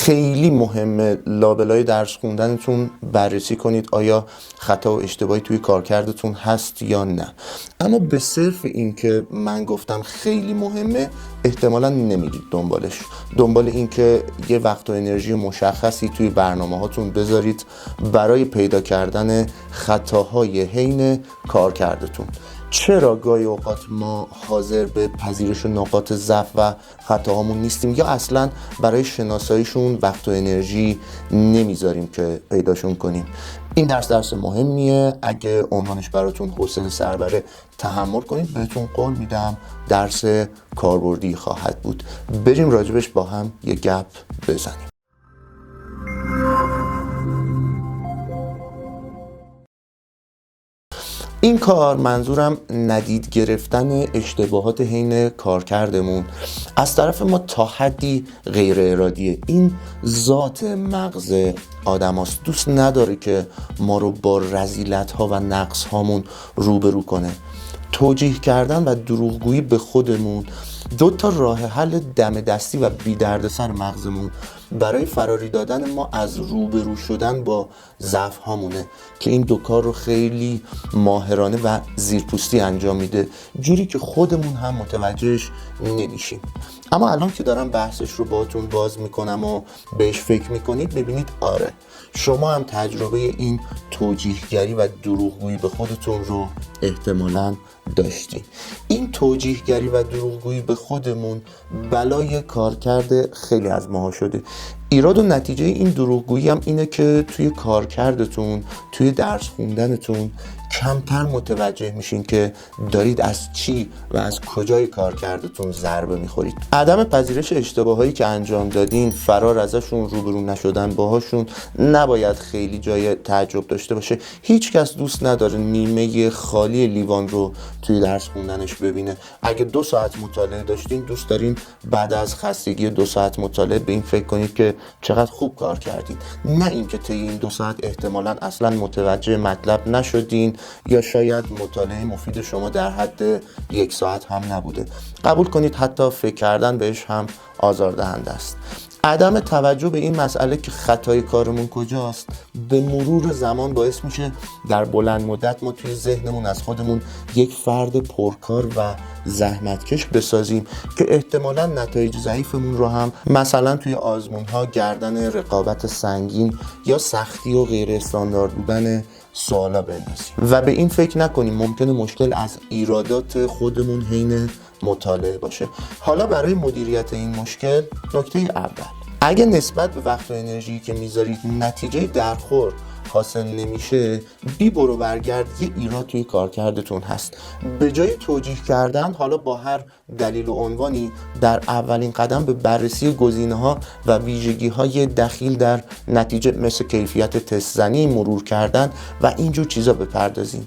خیلی مهمه لابلای درس خوندنتون بررسی کنید آیا خطا و اشتباهی توی کارکردتون هست یا نه. اما به صرف این که من گفتم خیلی مهمه احتمالا نمیرید دنبال این که یه وقت و انرژی مشخصی توی برنامه هاتون بذارید برای پیدا کردن خطاهای حین کارکردتون. چرا گاهی اوقات ما حاضر به پذیرش نقاط ضعف و خطاهامون نیستیم یا اصلا برای شناساییشون وقت و انرژی نمیذاریم که پیداشون کنیم؟ این درس مهمیه. اگه عنوانش براتون حوصله سر بره تحمل کنید، بهتون قول میدم درس کاربردی خواهد بود. بریم راجبش با هم یه گپ بزنیم. این کار منظورم ندید گرفتن اشتباهات حین کارکردمون از طرف ما تا حدی غیر ارادیه. این ذات مغز آدم هاست، دوست نداره که ما رو با رذیلت ها و نقص هامون روبرو کنه. توجیه کردن و دروغگویی به خودمون دو تا راه حل دم دستی و بی دردسر مغزمون برای فراری دادن ما از روبرو شدن با ضعف هامونه که این دو کار رو خیلی ماهرانه و زیرپوستی انجام میده، جوری که خودمون هم متوجهش نمیشیم. اما الان که دارم بحثش رو باهاتون باز میکنم و بهش فکر میکنید، ببینید آره شما هم تجربه این توجیهگری و دروغگویی به خودتون رو احتمالاً داشتین. این توجیهگری و دروغگویی به خودمون بلای کارکرد خیلی از ماها شده. ایراد و نتیجه این دروغگویی هم اینه که توی کارکردتون، توی درس خوندنتون کمتر متوجه میشین که دارید از چی و از کجای کارکردتون ضربه میخورید. عدم پذیرش اشتباهایی که انجام دادین، فرار ازشون، روبرو نشدن باهاشون نباید خیلی جای تعجب داشته باشه. هیچ کس دوست نداره نیمه خالی لیوان رو توی درس خوندنش ببینه. اگه 2 ساعت مطالعه داشتین، دوست دارین بعد از خستگی 2 ساعت مطالعه به این فکر کنید که چقدر خوب کار کردین، نه اینکه طی این 2 ساعت احتمالاً اصلا متوجه مطلب نشدین یا شاید مطالعه مفید شما در حد 1 ساعت هم نبوده. قبول کنید حتی فکر کردن بهش هم آزاردهنده است. عدم توجه به این مسئله که خطای کارمون کجاست به مرور زمان باعث میشه در بلند مدت ما توی ذهنمون از خودمون یک فرد پرکار و زحمتکش بسازیم که احتمالاً نتایج ضعیفمون رو هم مثلا توی آزمون‌ها گردن رقابت سنگین یا سختی و غیر استاندارد بودن سوالا بندازیم و به این فکر نکنیم ممکنه مشکل از ایرادات خودمون حین مطالعه باشه. حالا برای مدیریت این مشکل، نکته اول، اگه نسبت به وقت و انرژی که میذارید نتیجه درخور حاصل نمیشه، بی برو برگرد یه ایراد توی کارکردتون هست. به جای توجیه کردن حالا با هر دلیل و عنوانی، در اولین قدم به بررسی گزینه‌ها و ویژگی‌های دخیل در نتیجه مثل کیفیت تست زنی مرور کردن و اینجور چیزا بپردازین.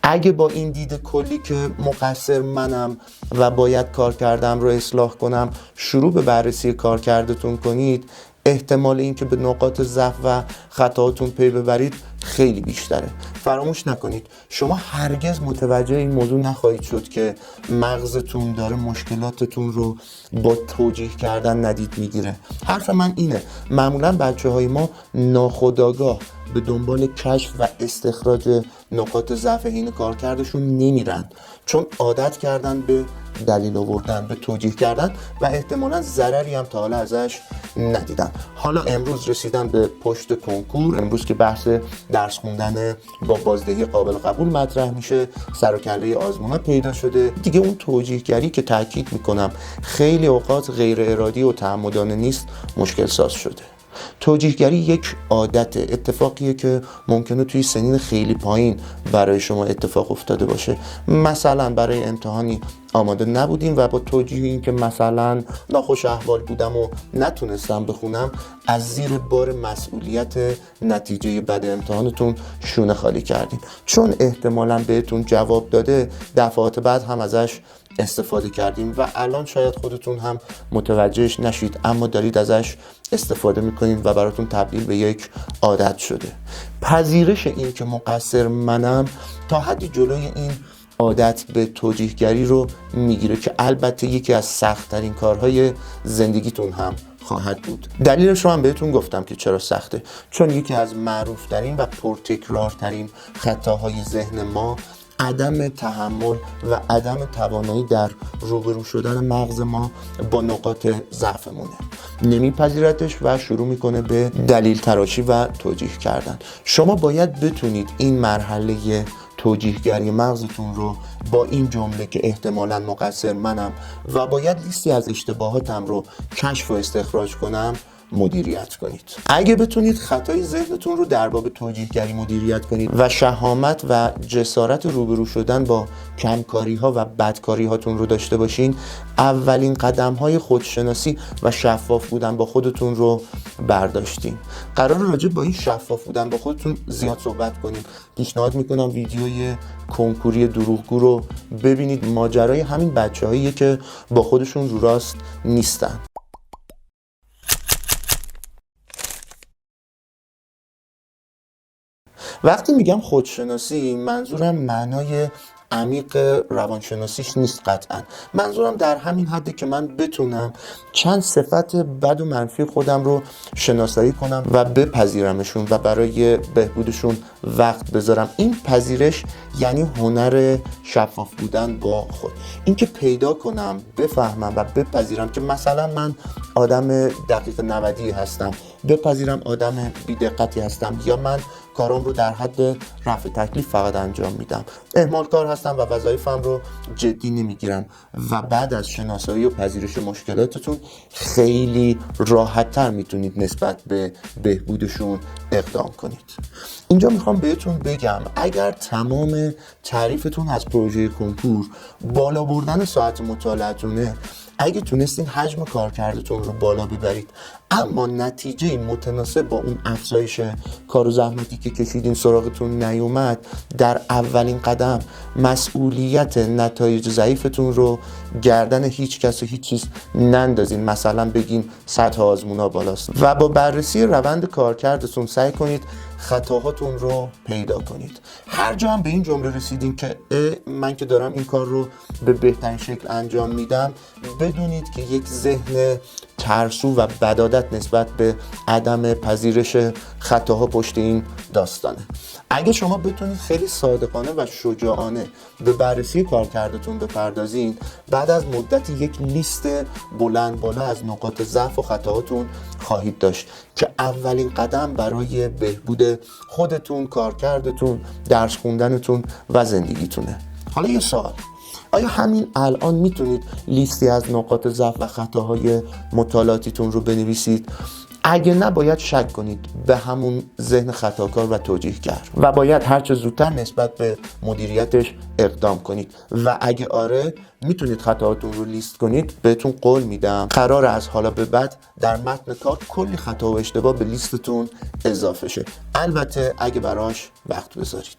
اگه با این دید کلی که مقصر منم و باید کارکردم رو اصلاح کنم شروع به بررسی کارکردتون کنید، احتمال این که به نقاط ضعف و خطاهاتون پی ببرید خیلی بیشتره. فراموش نکنید شما هرگز متوجه این موضوع نخواهید شد که مغزتون داره مشکلاتتون رو با توجیه کردن ندید میگیره. حرف من اینه، معمولا بچه‌های ما ناخودآگاه به دنبال کشف و استخراج نقاط ضعف حین کارکردشون نمیرن، چون عادت کردن به دلیل آوردن، به توجیه کردن و احتمالاً ضرری هم تا حالا ازش ندیدن. حالا امروز رسیدن به پشت کنکور، امروز که بحث درس خوندن با بازدهی قابل قبول مطرح میشه، سر و کله آزمون‌ها پیدا شده دیگه. اون توجیهگری که تاکید میکنم خیلی اوقات غیر ارادی و تعمدانه نیست، مشکل ساز شده. توجیهگری یک عادت، اتفاقیه که ممکنه توی سنین خیلی پایین برای شما اتفاق افتاده باشه. مثلا برای امتحانی آماده نبودین و با توجیه این که مثلا ناخوش احوال بودم و نتونستم بخونم، از زیر بار مسئولیت نتیجه بد امتحانتون شونه خالی کردین. چون احتمالاً بهتون جواب داده، دفعات بعد هم ازش استفاده کردین و الان شاید خودتون هم متوجهش نشید، اما دارید ازش استفاده میکنید و براتون تبدیل به یک عادت شده. پذیرش این که مقصر منم تا حدی جلوی این عادت به توجیهگری رو میگیره که البته یکی از سخت‌ترین کارهای زندگیتون هم خواهد بود. دلیلش رو هم بهتون گفتم که چرا سخته، چون یکی از معروفترین و پرتکرارترین خطاهای ذهن ما عدم تحمل و عدم توانایی در روبرو شدن مغز ما با نقاط ضعفمونه. نمیپذیرتش و شروع میکنه به دلیل تراشی و توجیه کردن. شما باید بتونید این مرحله توجیهگری مغزتون رو با این جمله که احتمالاً مقصر منم و باید لیستی از اشتباهاتم رو کشف و استخراج کنم مدیریت کنید. اگه بتونید خطای ذهنتون رو در باب توجیهگری مدیریت کنید و شهامت و جسارت روبرو شدن با کمکاری ها و بدکاری هاتون رو داشته باشین، اولین قدم های خودشناسی و شفاف بودن با خودتون رو برداشتین. قرار راجع با این شفاف بودن با خودتون زیاد صحبت کنیم. پیشنهاد میکنم ویدیوی کنکوری دروغگو رو ببینید. ماجرای همین بچه‌هاییه که با خودشون رو راست نیستن. وقتی میگم خودشناسی، منظورم معنای عمیق روانشناسیش نیست قطعا. منظورم در همین حده که من بتونم چند صفت بد و منفی خودم رو شناسایی کنم و بپذیرمشون و برای بهبودشون وقت بذارم. این پذیرش یعنی هنر شفاف بودن با خود. اینکه پیدا کنم، بفهمم و بپذیرم که مثلا من آدم دقیق 90 هستم، بپذیرم آدم بی‌دقتی هستم، یا من کارم رو در حد رفع تکلیف فقط انجام میدم، اهمال کار هستم و وظایفم رو جدی نمیگیرم. و بعد از شناسایی و پذیرش مشکلاتتون خیلی راحت‌تر میتونید نسبت به بهبودشون اقدام کنید. اینجا میخوام بهتون بگم اگر تمام تعریفتون از پروژه کنکور بالا بردن ساعت مطالعتونه، اگه تونستین حجم کارکردتون رو بالا ببرید اما نتیجه متناسب با اون افزایش کار و زحمتی که کشیدین سراغتون نیومد، در اولین قدم مسئولیت نتایج ضعیفتون رو گردن هیچ کس و هیچ چیز نندازین. مثلا بگین سطح آزمونا بالاست و با بررسی روند کارکردتون سعی کنید خطاهاتون رو پیدا کنید. هر جا هم به این جمله رسیدین که من که دارم این کار رو به بهترین شکل انجام میدم، بدونید که یک ذهن ترسو و بدعادت نسبت به عدم پذیرش خطاها پشت این داستانه. اگه شما بتونید خیلی صادقانه و شجاعانه به بررسی کارکردتون بپردازین، بعد از مدتی یک لیست بلند بالا از نقاط ضعف و خطاهاتون خواهید داشت که اولین قدم برای بهبود خودتون، کارکردتون، درس خوندنتون و زندگیتونه. حالا یه سوال: آیا همین الان میتونید لیستی از نقاط ضعف و خطاهای مطالعاتیتون رو بنویسید؟ اگه نه، باید شک کنید به همون ذهن خطاکار و توجیهگر و باید هرچه زودتر نسبت به مدیریتش اقدام کنید. و اگه آره، میتونید خطاهاتون رو لیست کنید. بهتون قول میدم قراره از حالا به بعد در متن کار کلی خطا و اشتباه به لیستتون اضافه شه، البته اگه براش وقت بذارید.